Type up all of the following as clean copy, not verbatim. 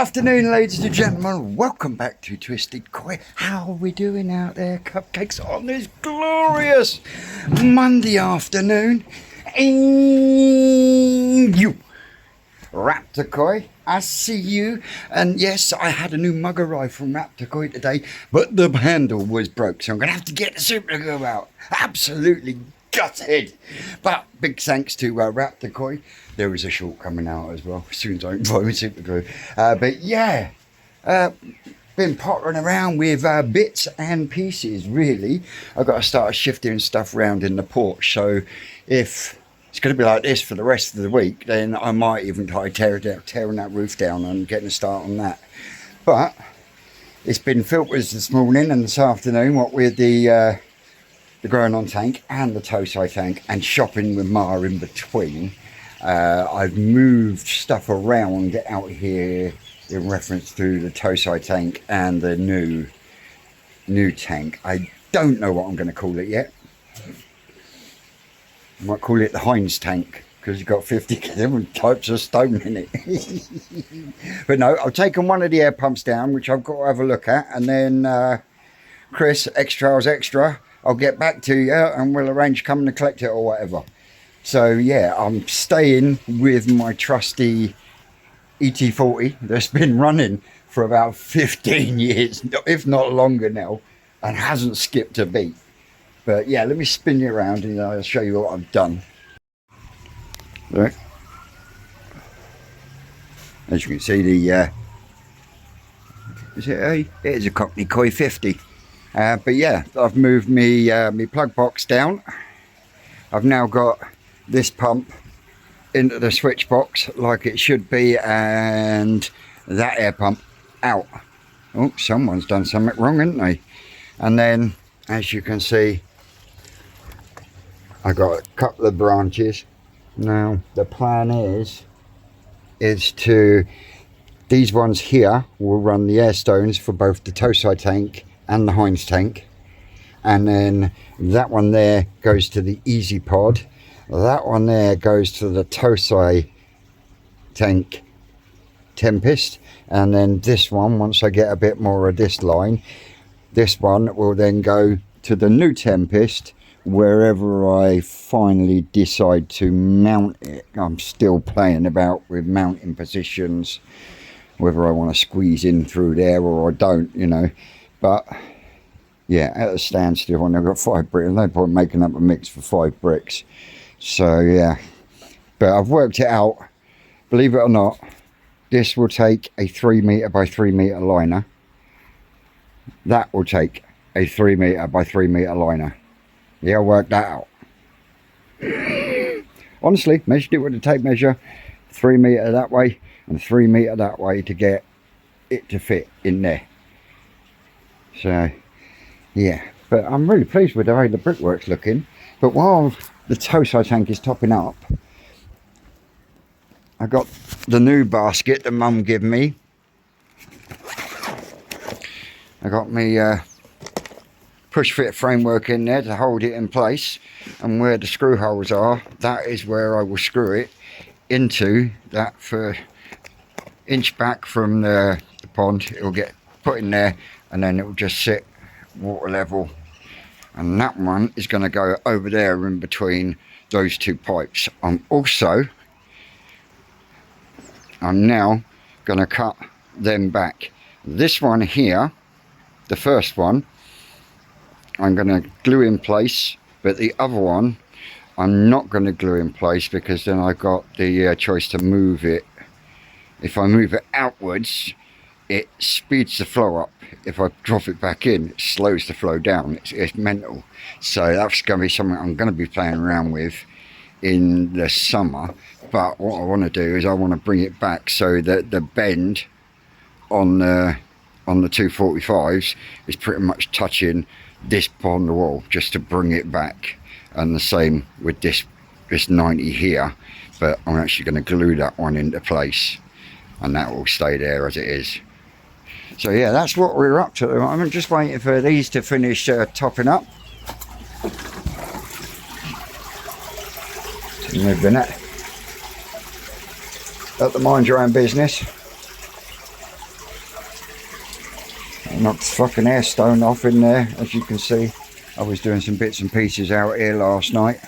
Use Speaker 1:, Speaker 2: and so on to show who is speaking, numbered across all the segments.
Speaker 1: afternoon, ladies and gentlemen. Welcome back to Twisted Koi. How are we doing out there, cupcakes, on this glorious Monday afternoon? And you, Raptor Koi, I see you. And yes, I had a new mug arrive from Raptor Koi today, but the handle was broke, so I'm going to have to get the super glue out. Absolutely gutted. But big thanks to Raptor Koi. There is a short coming out as well. As soon as I can find my super glue. But yeah, been pottering around with bits and pieces, really. I've got to start shifting stuff around in the porch. So if it's going to be like this for the rest of the week, then I might even try tearing that roof down and getting a start on that. But it's been filters this morning and this afternoon, what with the growing on tank and the Tosai tank, and shopping with Ma in between. I've moved stuff around out here in reference to the Tosai tank and the new tank. I don't know what I'm going to call it yet. I might call it the Heinz tank, because you've got 50 different types of stone in it. But no, I've taken one of the air pumps down, which I've got to have a look at, and then Chris, extra, I'll get back to you and we'll arrange coming to collect it or whatever. So yeah, I'm staying with my trusty ET40 that's been running for about 15 years, if not longer now, and hasn't skipped a beat. But yeah, let me spin you around and I'll show you what I've done. Right. As you can see, it is a Cockney Koi 50. But yeah, I've moved me plug box down. I've now got this pump into the switch box like it should be, and that air pump out. Oh, someone's done something wrong, haven't they? And then, as you can see, I got a couple of branches. Now the plan is to, these ones here will run the air stones for both the Tosai tank and the Heinz tank, and then that one there goes to the Easy Pod. That one there goes to the Tosai tank Tempest, and then this one, once I get a bit more of this line, this one will then go to the new Tempest wherever I finally decide to mount it. I'm still playing about with mounting positions, whether I want to squeeze in through there or I don't, you know. But yeah, at a standstill when I've got 5 bricks, no point making up a mix for 5 bricks. So yeah, but I've worked it out. Believe it or not, this will take a 3 meter by 3 meter liner. That will take a 3 meter by 3 meter liner. Yeah, I worked that out. Honestly, measured it with a tape measure, 3 meter that way and 3 meter that way to get it to fit in there. So yeah, but I'm really pleased with the way the brickwork's looking. But while the Tosai tank is topping up, I got the new basket that Mum gave me. I got me push fit framework in there to hold it in place, and where the screw holes are, that is where I will screw it into that for inch back from the pond. It'll get put in there and then it will just sit water level, and that one is going to go over there in between those 2 pipes. I'm now going to cut them back. This one here, the first one, I'm going to glue in place, but the other one I'm not going to glue in place, because then I've got the choice to move it. If I move it outwards, it speeds the flow up. If I drop it back in, it slows the flow down. It's mental. So that's going to be something I'm going to be playing around with in the summer. But what I want to do is I want to bring it back so that the bend on the 245s is pretty much touching this pond wall, just to bring it back. And the same with this 90 here, but I'm actually going to glue that one into place, and that will stay there as it is. So yeah, that's what we're up to. I'm just waiting for these to finish topping up. We've been at the mind your own business. Knocked fucking air stone off in there, as you can see. I was doing some bits and pieces out here last night,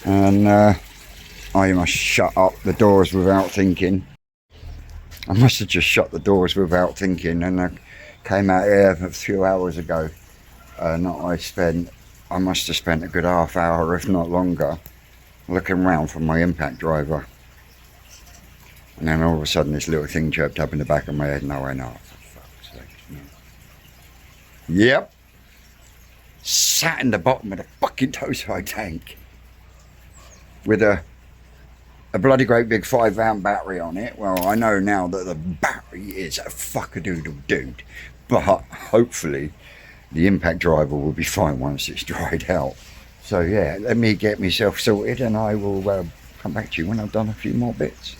Speaker 1: and I must shut up the doors without thinking. I must have just shut the doors without thinking, and I came out here a few hours ago, and I must have spent a good half hour, if not longer, looking around for my impact driver. And then all of a sudden this little thing chirped up in the back of my head, and I went, oh, for fuck's sake. Yep. Sat in the bottom of the fucking tow side tank with a bloody great big 5-amp battery on it. Well, I know now that the battery is a fuckadoodle dude, but hopefully the impact driver will be fine once it's dried out. So yeah, let me get myself sorted, and I will come back to you when I've done a few more bits.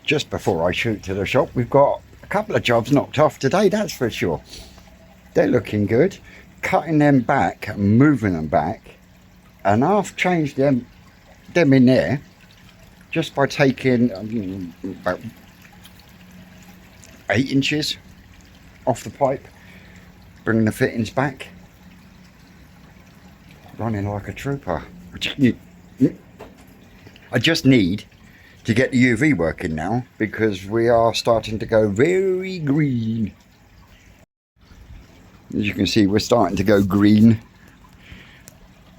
Speaker 1: Just before I shoot to the shop, we've got a couple of jobs knocked off today, that's for sure. They're looking good. Cutting them back and moving them back, and I've changed them in there just by taking about 8 inches off the pipe, bringing the fittings back, running like a trooper. I just need to get the UV working now, because we are starting to go very green. As you can see, we're starting to go green.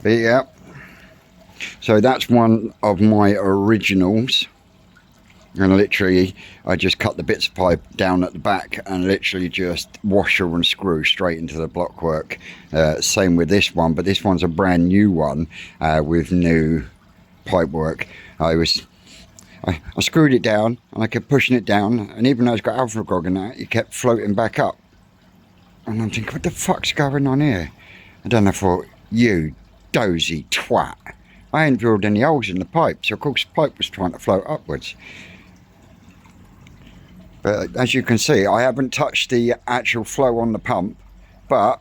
Speaker 1: But yeah, so that's one of my originals, and literally I just cut the bits of pipe down at the back and literally just washer and screw straight into the blockwork. Same with this one, but this one's a brand new one with new pipe work. I screwed it down and I kept pushing it down, and even though it's got alpha grog in that, it kept floating back up. And I'm thinking, what the fuck's going on here? And then I thought, you dozy twat. I ain't drilled any holes in the pipe, so of course the pipe was trying to float upwards. But as you can see, I haven't touched the actual flow on the pump, but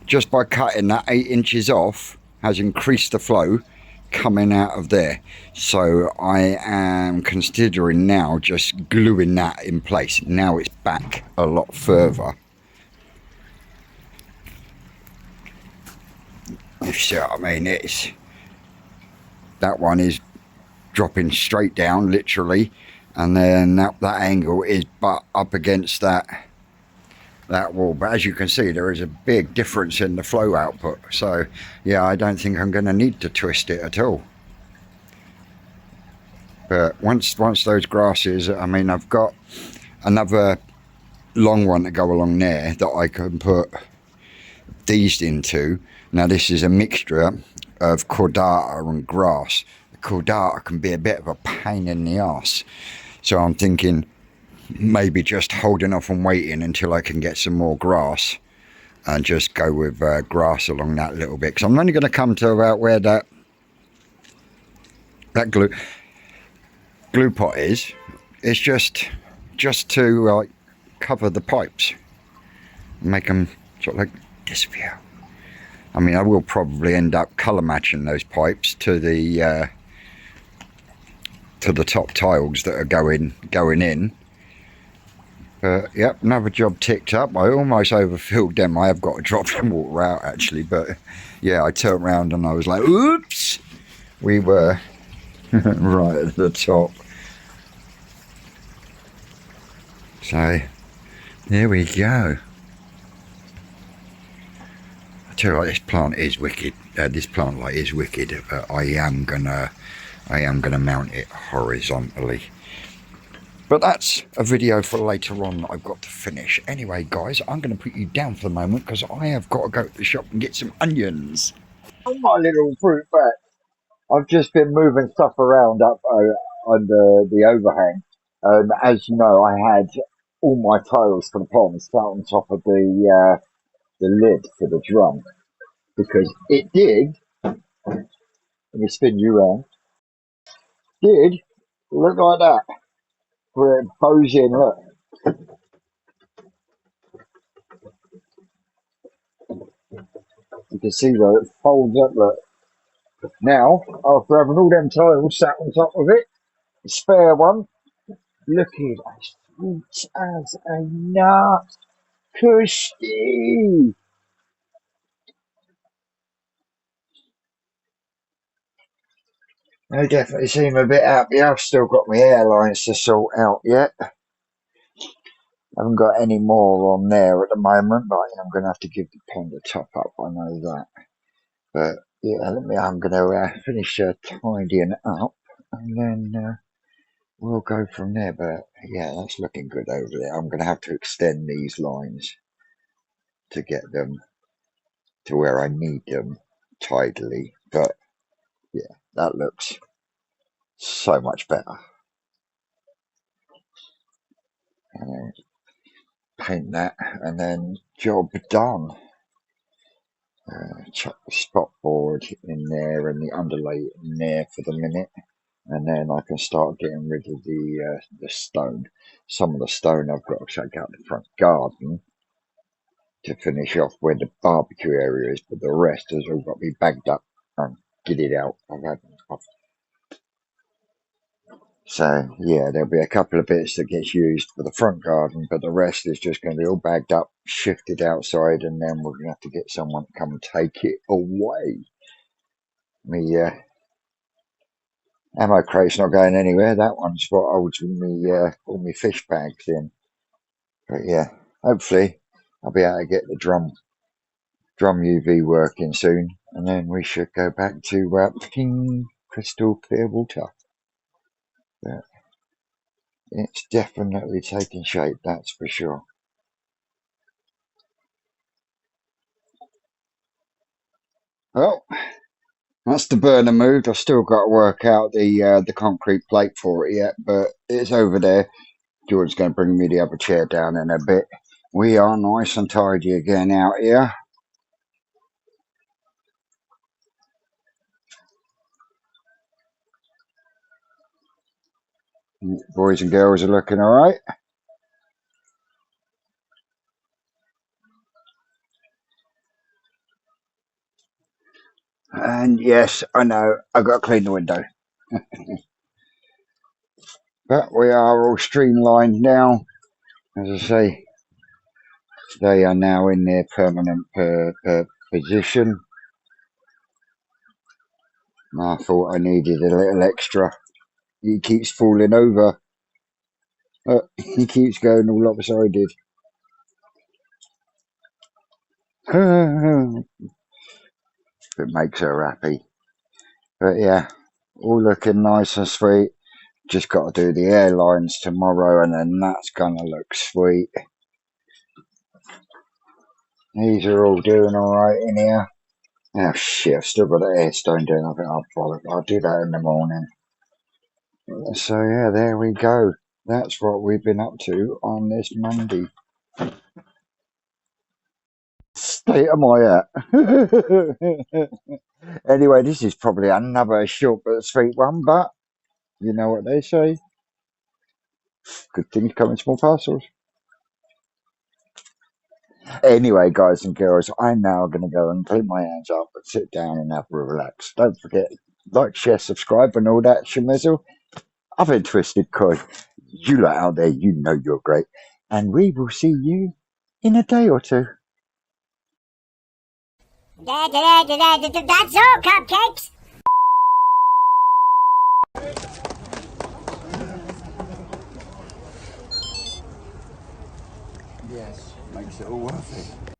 Speaker 1: just by cutting that 8 inches off has increased the flow coming out of there. So I am considering now just gluing that in place. Now it's back a lot further. If you see what I mean, that one is dropping straight down, literally, and then that angle is butt up against that wall. But as you can see, there is a big difference in the flow output. So yeah, I don't think I'm going to need to twist it at all. But once those grasses, I mean, I've got another long one to go along there that I can put these into. Now this is a mixture of cordata and grass. The cordata can be a bit of a pain in the arse, so I'm thinking maybe just holding off and waiting until I can get some more grass and just go with grass along that little bit, because I'm only going to come to about where that glue pot is. It's just to cover the pipes, make them sort of like disappear. I mean, I will probably end up colour matching those pipes to the top tiles that are going in. But yep, another job ticked up. I almost overfilled them. I have got to drop some water out actually, but yeah, I turned around and I was like, oops, we were right at the top. So there we go. I tell you what, this plant is wicked. This plant light is wicked. I am gonna mount it horizontally. But that's a video for later on that I've got to finish. Anyway, guys, I'm going to put you down for the moment because I have got to go to the shop and get some onions. On my little fruit bat, I've just been moving stuff around up under the overhang. As you know, I had all my tiles for the pond sat on top of the lid for the drum, because it did, let me spin you around, did look like that. Where it bows in, look. You can see where it folds up, look. Now, after having all them tiles sat on top of it, the spare one, look at it, as sweet as a nut. Cushy! They definitely seem a bit happy. I've still got my airlines to sort out yet. I haven't got any more on there at the moment, but I'm going to have to give the pond a top up. I know that. But yeah, I'm going to finish tidying up, and then we'll go from there. But yeah, that's looking good over there. I'm going to have to extend these lines to get them to where I need them tidily. But yeah, that looks so much better. And then paint that, and then job done. Chuck the spot board in there and the underlay in there for the minute, and then I can start getting rid of the stone. Some of the stone I've got to check out the front garden to finish off where the barbecue area is, but the rest has all got to be bagged up and get it out. So yeah, there'll be a couple of bits that gets used for the front garden, but the rest is just going to be all bagged up, shifted outside, and then we're going to have to get someone to come and take it away. Me ammo crate's not going anywhere. That one's what holds all my fish bags in. But yeah, hopefully I'll be able to get the drum UV working soon, and then we should go back to pink crystal clear water. But it's definitely taking shape, that's for sure. Well, that's the burner moved. I've still got to work out the concrete plate for it yet, but it's over there. George's going to bring me the other chair down in a bit. We are nice and tidy again out here. Boys and girls are looking all right. And yes, I know, I've got to clean the window. But we are all streamlined now. As I say, they are now in their permanent position. I thought I needed a little extra. He keeps falling over. He keeps going all lopsided. It makes her happy. But yeah, all looking nice and sweet. Just got to do the airlines tomorrow, and then that's gonna look sweet. These are all doing alright in here. Oh shit, I've still got the air stone doing. I think I'll do that in the morning. So yeah, there we go. That's what we've been up to on this Monday. State of my hat. Anyway, this is probably another short but sweet one, but you know what they say. Good things come in small parcels. Anyway, guys and girls, I'm now going to go and clean my hands up and sit down and have a relax. Don't forget, like, share, subscribe, and all that shimizzle. I've been Twisted Coi. You lot out there, you know you're great. And we will see you in a day or two.
Speaker 2: That's all, cupcakes.
Speaker 1: Yes, makes it all worth it.